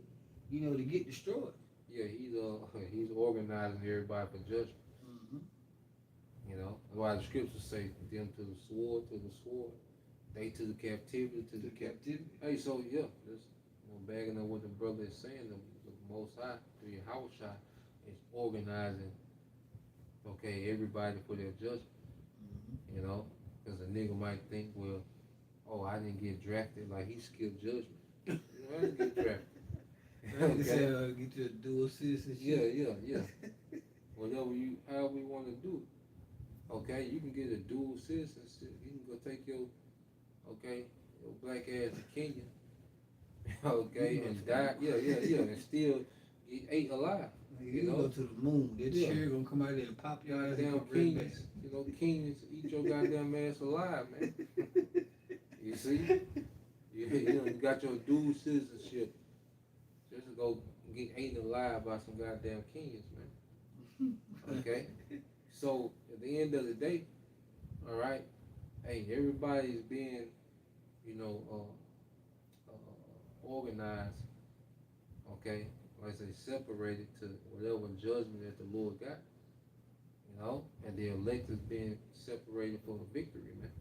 to get destroyed. Yeah, he's organizing everybody for judgment. That's why the scriptures say them to the sword, they to the captivity, to the captivity. Hey, so yeah, just bagging on what the brother is saying, the Most High, through Yahweh Shai, is organizing, everybody for their judgment. Because a nigga might think, well, I didn't get drafted, like he skipped judgment. I didn't get drafted. Get you a dual citizenship. Yeah. However you want to do it. Okay, you can get a dual citizenship. You can go take your black ass to Kenya. And die. Yeah, and still get ate alive. You go to the moon. That chair gonna come out there and pop your ass. Damn Kenyans. Kenyans eat your goddamn ass alive, man. You see? You got your dual citizenship. Just to go get eaten alive by some goddamn Kenyans, man. Okay? So, at the end of the day, alright, hey, everybody's being, organized, like I say, separated to whatever judgment that the Lord got, and the elect is being separated for the victory, man.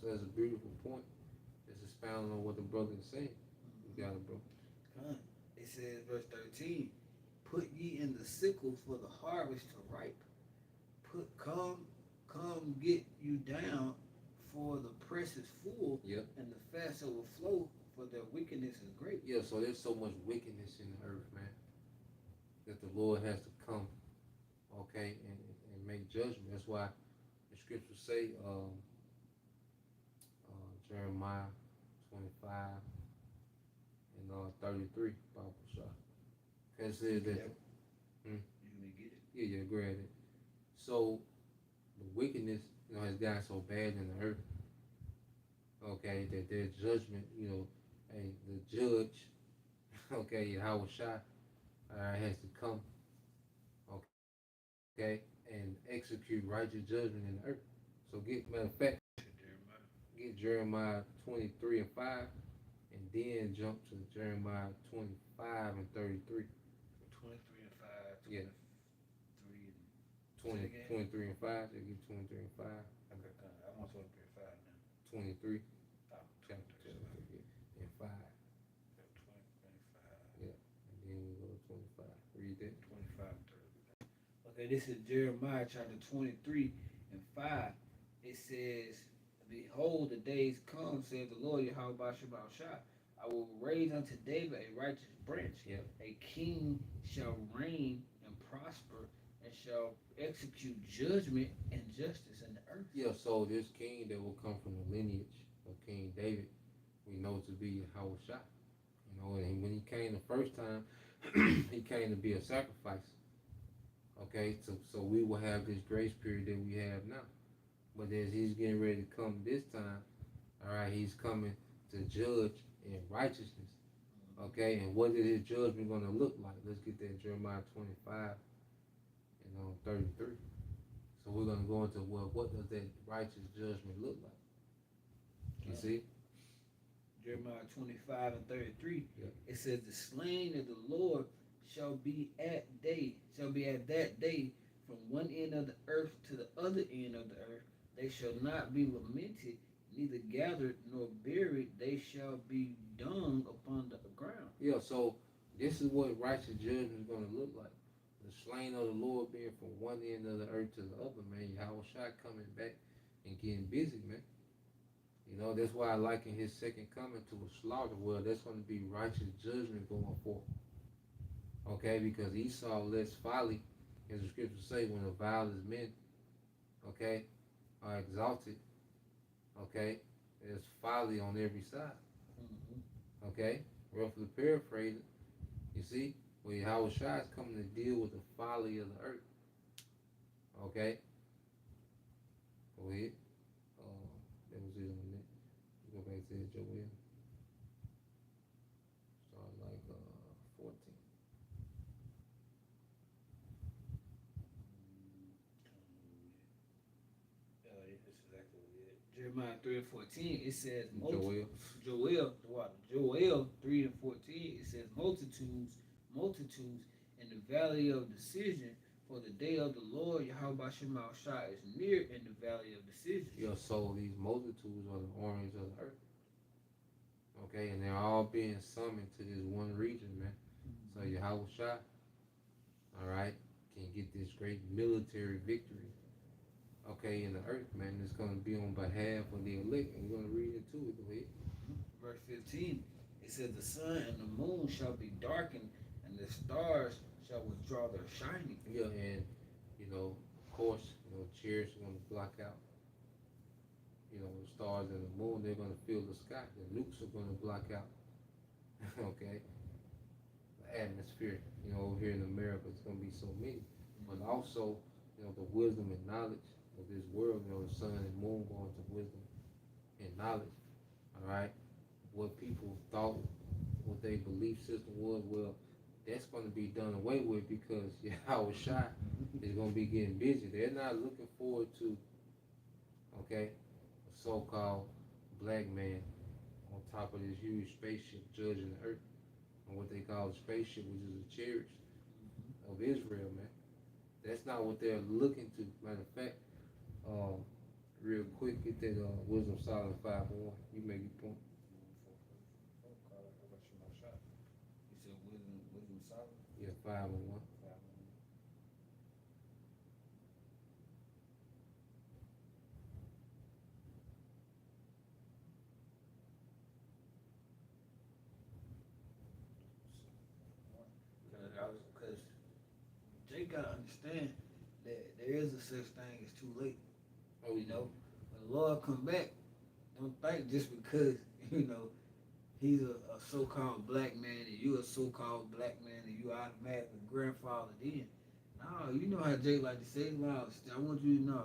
So that's a beautiful point. It's expounding on what the brother is saying. You got it, bro. It says, verse 13, put ye in the sickle for the harvest to ripe. Come get you down, for the press is full, and the fast overflow, for their wickedness is great. Yeah, so there's so much wickedness in the earth, man, that the Lord has to come, and make judgment. That's why the scriptures say, Jeremiah 25 and 33, Bible shot. It says that. You gonna get it? Yeah, grab it. So the wickedness, has gotten so bad in the earth, that their judgment, the judge, Yahweh Shai, has to come, and execute righteous judgment in the earth. So matter of fact, get Jeremiah 23 and 5, and then jump to Jeremiah 25 and 33. 23 and 5. Yeah. 23 and 5. They get 23 and 5. Okay, I want 23 and 5 now. 23, Oh, chapter 23, and 5. 25. Yeah, and then we go to 25. Read that. 25, 30. Okay, this is Jeremiah chapter 23 and 5. It says, behold, the days come, saith the Lord, Yahweh Bashem Shah. I will raise unto David a righteous branch. Yep. A king shall reign and prosper and shall execute judgment and justice in the earth. Yeah, so this king that will come from the lineage of King David, we know to be Yahweh Shah. You know, and when he came the first time, he came to be a sacrifice. Okay, so we will have this grace period that we have now. But as he's getting ready to come this time, all right, he's coming to judge in righteousness. Okay, and what is his judgment going to look like? Let's get that Jeremiah 25 and 33. So we're going to go into, well, what does that righteous judgment look like? You see? Jeremiah 25 and 33. Yeah. It says, the slain of the Lord shall be at that day from one end of the earth to the other end of the earth. They shall not be lamented, neither gathered nor buried. They shall be dung upon the ground. Yeah, so this is what righteous judgment is going to look like. The slain of the Lord being from one end of the earth to the other, man. Yahweh Shai coming back and getting busy, man. You know, that's why I liken his second coming to a slaughter. Well, that's going to be righteous judgment going forth. Okay, because Esau less folly, as the scriptures say, when the vilest men, okay, are exalted, okay, there's folly on every side. Mm-hmm. Okay, roughly paraphrasing, you see, well, Yahweh Shai is coming to deal with the folly of the earth. Okay, go ahead. That was it on that. Go back to Joel. Start like 14. That's exactly what it is. Jeremiah 3 and 14, it says, Joel 3 and 14, it says, multitudes in the valley of decision, for the day of the Lord, Yahweh Shema Shah, is near in the valley of decision. Yeah, so these multitudes are the armies of the earth. Okay, and they're all being summoned to this one region, man. So Yahweh Shai, all right, can get this great military victory, okay, in the earth, man. It's going to be on behalf of the elect, and we're going to read into it. Go ahead. Verse 15, it says, the sun and the moon shall be darkened, and the stars shall withdraw their shining. Yeah, and, of course, chariots are going to block out, the stars and the moon. They're going to fill the sky. The nukes are going to block out, okay, the atmosphere. Over here in America, it's going to be so many. But also, the wisdom and knowledge of this world, the sun and moon going to wisdom and knowledge, all right? What people thought, what their belief system was, well, that's going to be done away with because Yahweh Shai is going to be getting busy. They're not looking forward to, okay, a so-called black man on top of this huge spaceship judging the earth on what they call a spaceship, which is the chariots of Israel, man. That's not what they're looking to. Matter of fact, real quick, get that Wisdom Solomon 5:1. You make your point. You said wisdom Solomon? Yeah, 5:1. Because they gotta understand that there is a such thing as too late. Oh, When the Lord come back, don't think just because he's a so-called black man and you a so-called black man and you automatically grandfathered in. No, you know how Jake like to say, no, I want you to know,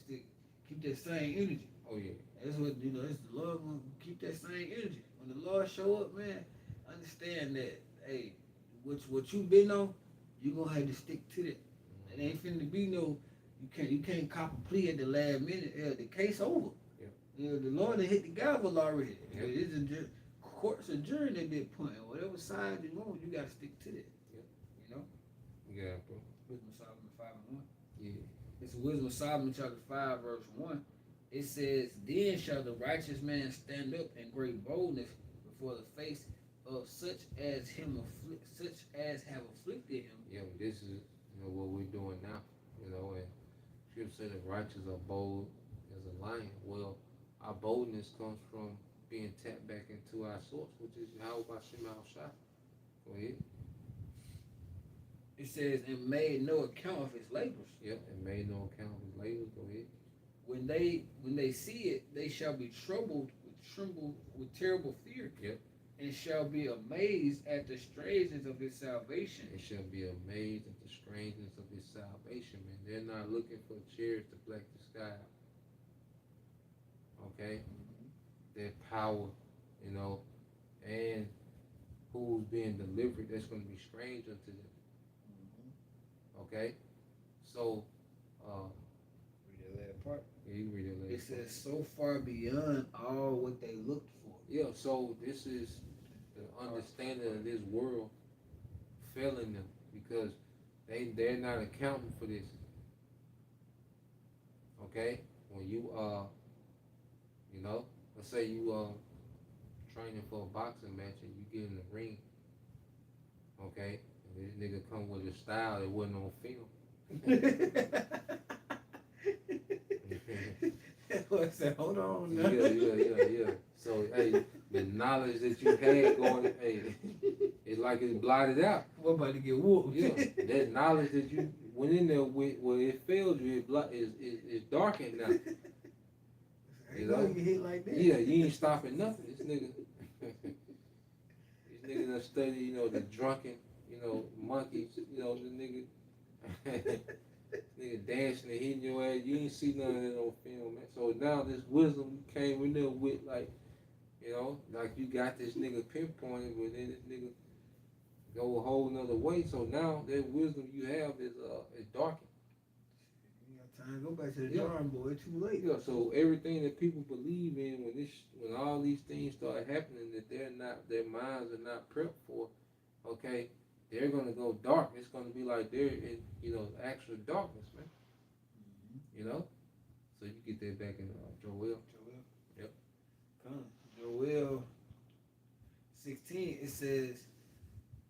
keep that same energy. Oh yeah. That's what it's the Lord gonna keep that same energy. When the Lord show up, man, understand that, hey, what you been on, you gonna have to stick to that. It ain't finna be no, you can't cop a plea at the last minute. The case over. Yep. The Lord done hit the gavel already. Yep. It's court's adjourned at that point. Whatever side you on, you gotta stick to that. Yep. Yeah, bro. Wisdom of Solomon 5:1. Yeah. It's Wisdom of Solomon chapter 5 verse 1. It says, "Then shall the righteous man stand up in great boldness before the face of such as have afflicted him." Yeah, this is what we're doing now. And Scripture said the righteous are bold as a lion. Well, our boldness comes from being tapped back into our source, which is Yahweh Bashim Al Shah. Go ahead. It says, "And made no account of his labors." Yep, and made no account of his labors. Go ahead. When they see it, they shall be troubled with terrible fear. Yep. And shall be amazed at the strangeness of his salvation. They shall be amazed at the strangeness of his salvation, man. They're not looking for chariots to black the sky out. Okay? Their power, and who's being delivered, that's going to be strange unto them. Okay? So, read that part. Yeah, you read it later. It says, "So far beyond all what they looked for." Yeah, so this is the understanding of this world failing them because they're not accounting for this. Okay? When you let's say you training for a boxing match and you get in the ring, okay, and this nigga come with a style that wasn't on film. I said, "Hold on." Yeah. So hey, the knowledge that you had going, hey, it's like it's blotted out. We're about to get whooped. Yeah, that knowledge that you went in there with, well, it failed you. It's darkened now. You know, you get hit like that. Yeah, you ain't stopping nothing. This nigga done study, the drunken, monkeys, the nigga, nigga dancing and hitting your ass. You ain't see none of that on film, man. So now this wisdom came in there with, like, like you got this nigga pinpointed, but then this nigga go a whole nother way. So now that wisdom you have is darkened. You got time to go back to the drawing board. Too late. Yeah, so everything that people believe in when all these things start happening that their minds are not prepped for, okay, they're gonna go dark. It's gonna be like they're in actual darkness, man. So you get that back in Joel. Yep. Come. Joel 16. It says,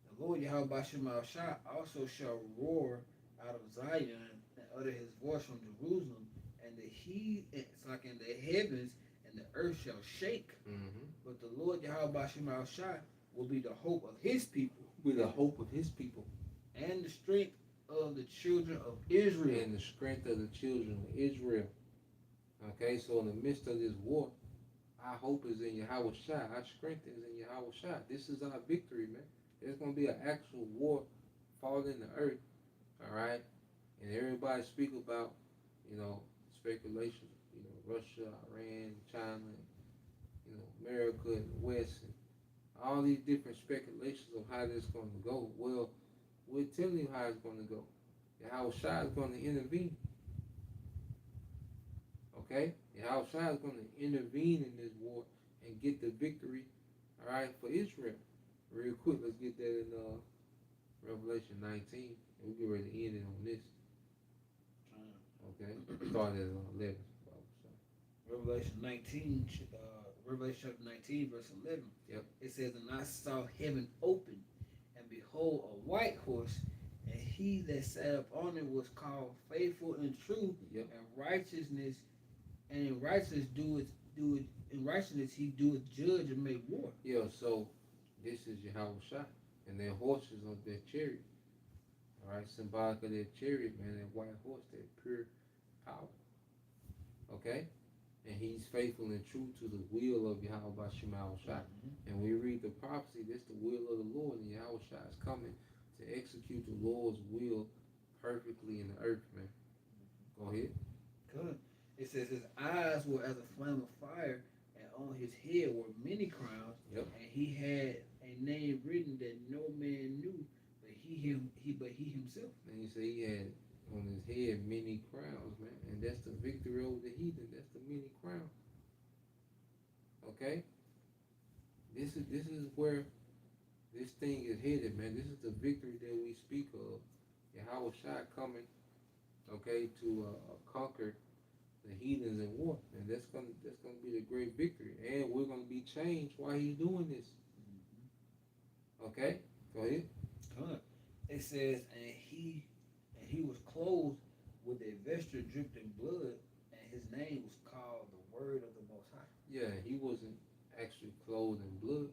"The Lord Yahweh Bashim Al Shah also shall roar out of Zion and utter his voice from Jerusalem, and it's like in the heavens, and the earth shall shake. Mm-hmm. But the Lord Yahweh Bashim Al Shah will be the hope of his people, With the hope of his people, and the strength of the children of Israel." and the strength of the children of Israel. Okay, so in the midst of this war, our hope is in Yahweh Shah. Our strength is in Yahweh Shah. This is our victory, man. There's going to be an actual war falling in the earth, all right? And everybody speak about, speculation, Russia, Iran, China, America and the West, and all these different speculations of how this is going to go. Well, we're telling you how it's going to go. Yahweh Shah is going to intervene. Okay? Yahweh Shah is going to intervene in this war and get the victory, all right, for Israel. Real quick, let's get that in Revelation 19, and we'll get ready to end it on this. Okay? Start at 11. Revelation 19, Revelation chapter 19, verse 11. Yep. It says, "And I saw heaven open, and behold, a white horse, and he that sat up on it was called Faithful and True, Yep. and in righteousness he doeth judge and make war." Yeah, so this is Yahweh Shah, and their horses on their chariot. All right, symbolic of their chariot, man, that white horse, that pure power. Okay? And he's faithful and true to the will of Yahweh Bashim Al Shah. And we read the prophecy, that's the will of the Lord, and Yahweh Shah is coming to execute the Lord's will perfectly in the earth, man. Go ahead. Good. It says, "His eyes were as a flame of fire, and on his head were many crowns, Yep. and he had a name written that no man knew, but he himself." And he said he had on his head many crowns, man. And that's the victory over the heathen. That's the many crowns. Okay? This is where this thing is headed, man. This is the victory that we speak of. Yahweh Shah coming, okay, to conquer the heathens in war, and that's gonna be the great victory, and we're gonna be changed while he's doing this. Okay, go ahead. Huh. It says, and he was clothed with a vesture dripped in blood, and his name was called the Word of the Most High. Yeah, he wasn't actually clothed in blood,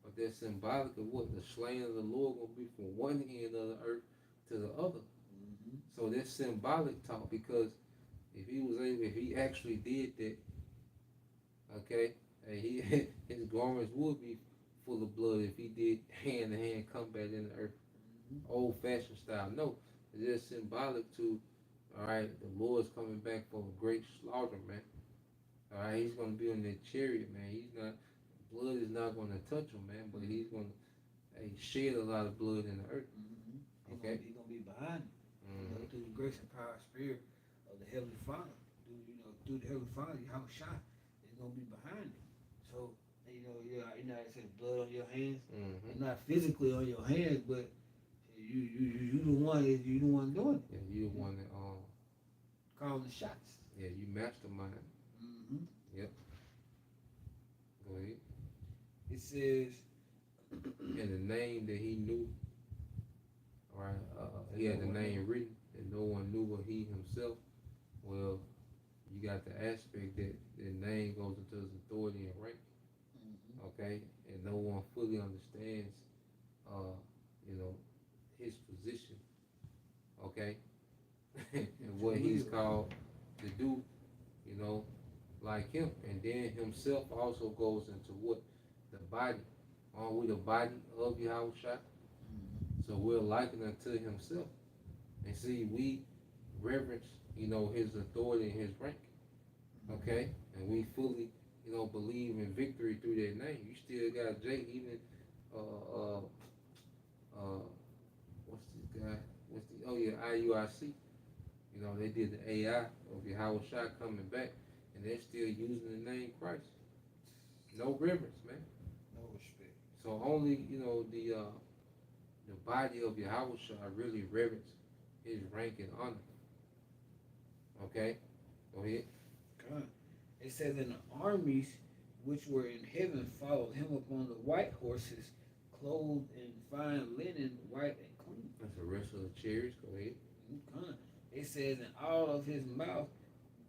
but that's symbolic of what the slaying of the Lord gonna be from one end of the earth to the other. Mm-hmm. So that's symbolic talk because if he actually did that, okay, and he his garments would be full of blood if he did hand to hand combat in the earth, old fashioned style. No, it's just symbolic to, all right, the Lord's coming back for a great slaughter, man. All right, he's gonna be on that chariot, man. He's not blood is not gonna touch him, man, but he's gonna shed a lot of blood in the earth. Mm-hmm. Okay. He's gonna be behind it. Mm-hmm. Through the grace and power and spirit of the Heavenly Father. Through the Heavenly Father, how shot is gonna be behind it. So I said blood on your hands, Mm-hmm. not physically on your hands, but you the one doing it. Yeah, you the one that Calling the shots. yeah, you mastermind. Mm-hmm. Yep. Go ahead. It says, And the name that he knew, all right, he had the name written, and no one knew but he himself. Well, you got the aspect that the name goes into his authority and rank, okay, and no one fully understands, his position, okay, and what he's called to do, like him, and then himself also goes into what the body. Aren't we the body of Yahushua? So we're likened unto himself. And see, we reverence, his authority and his rank. Okay? And we fully, believe in victory through that name. You still got Jake, even what's this guy? IUIC. They did the AI of Yahushua coming back, and they're still using the name Christ. No reverence, man. no respect. So only, the body of Yahushua really reverence his rank and honor. Okay? Go ahead. God. It says, and the armies which were in heaven followed him upon the white horses, clothed in fine linen, white and clean. That's the rest of the chariots. Go ahead. God. It says, and out of his mouth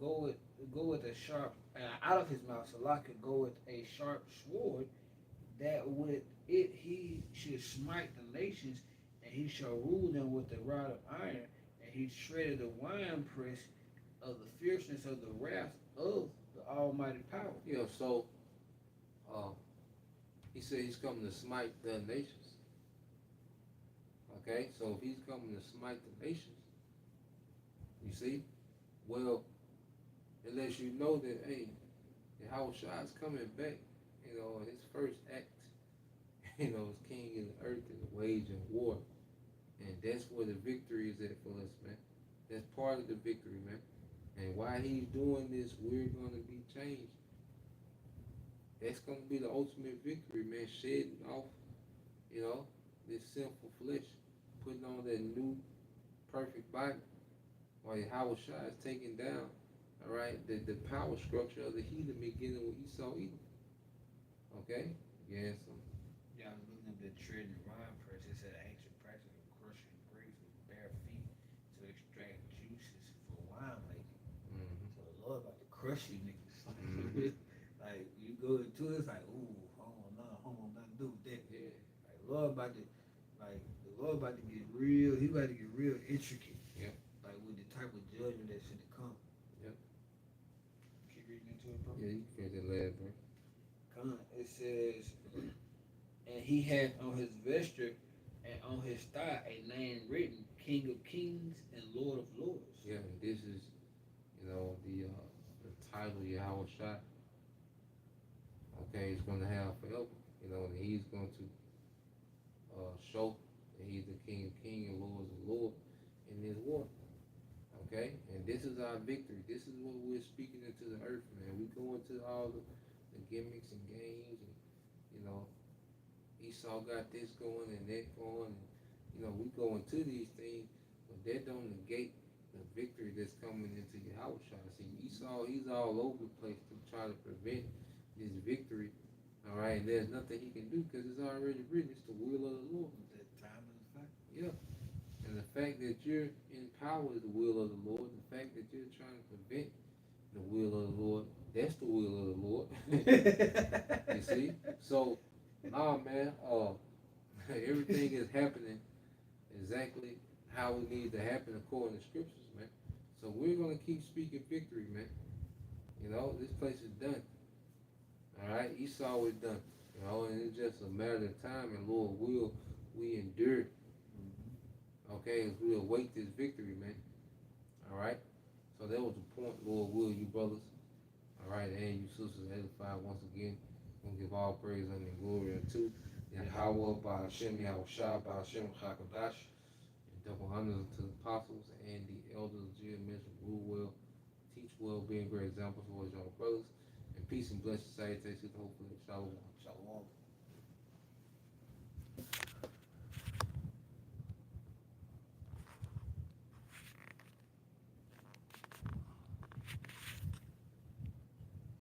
go with a sharp, out of his mouth Salah could go with a sharp sword, that with it he should smite the nations, and he shall rule them with a rod of iron, and he shredded the winepress of the fierceness of the wrath of the Almighty power. Yeah, so he said he's coming to smite the nations. Okay, so if he's coming to smite the nations, you see, well, it lets you know that, hey, Yahushua is coming back, his first act, is king in the earth and waging war. And that's where the victory is at for us, man. That's part of the victory, man. And while he's doing this, we're going to be changed. That's going to be the ultimate victory, man. Shedding off, this sinful flesh, putting on that new perfect body. While Yahushua is taking down, all right, the power structure of the heathen beginning with Esau Edom. Okay? Yeah, so. Yeah, I was looking up that tread and wine press. It said ancient practice of crushing grapes with bare feet to extract juices for wine making. Mm-hmm. So the Lord about to crush you niggas. Mm-hmm. Like you go into it, it's like, ooh, hold on, nothing to do with that. Yeah. Like the Lord about to get real. He about to get real intricate. Yeah. Like with the type of judgment that's going to come. Yep. Keep reading into it, bro. Yeah, you can get that last verse. Come on. It says, and he had on his vesture and on his thigh a name written, King of Kings and Lord of Lords. Yeah, and this is, the title Yahushua. Okay, he's going to have forever. And he's going to show that he's the King of Kings and Lord of Lords in this war. Okay, and this is our victory. This is what we're speaking into the earth, man. We go into all the gimmicks and games, and Esau got this going and that going, and we go into these things, but that don't negate the victory that's coming into Yahweh. See, Esau, he's all over the place to try to prevent this victory. All right, and there's nothing he can do because it's already written. It's the will of the Lord. That time is a fact. Yeah. And the fact that you're in power is the will of the Lord. The fact that you're trying to prevent the will of the Lord, that's the will of the Lord. You see? So, nah, man, everything is happening exactly how it needs to happen according to scriptures, man. So we're gonna keep speaking victory, man. You know, this place is done. All right, Esau is done. You know, and it's just a matter of time, and Lord will we endure. Okay, as we await this victory, man. All right. So that was the point, Lord will, you brothers. All right, and you sisters edified once again. We'll give all praise and glory unto Yahweh by Hashem, Yahushua, by Hashem, Chakadash. Double honors to the apostles and the elders of GMS who rule well, teach well, being great examples for his young brothers. And peace and blessed salutations, hopefully. Shalom. Shalom.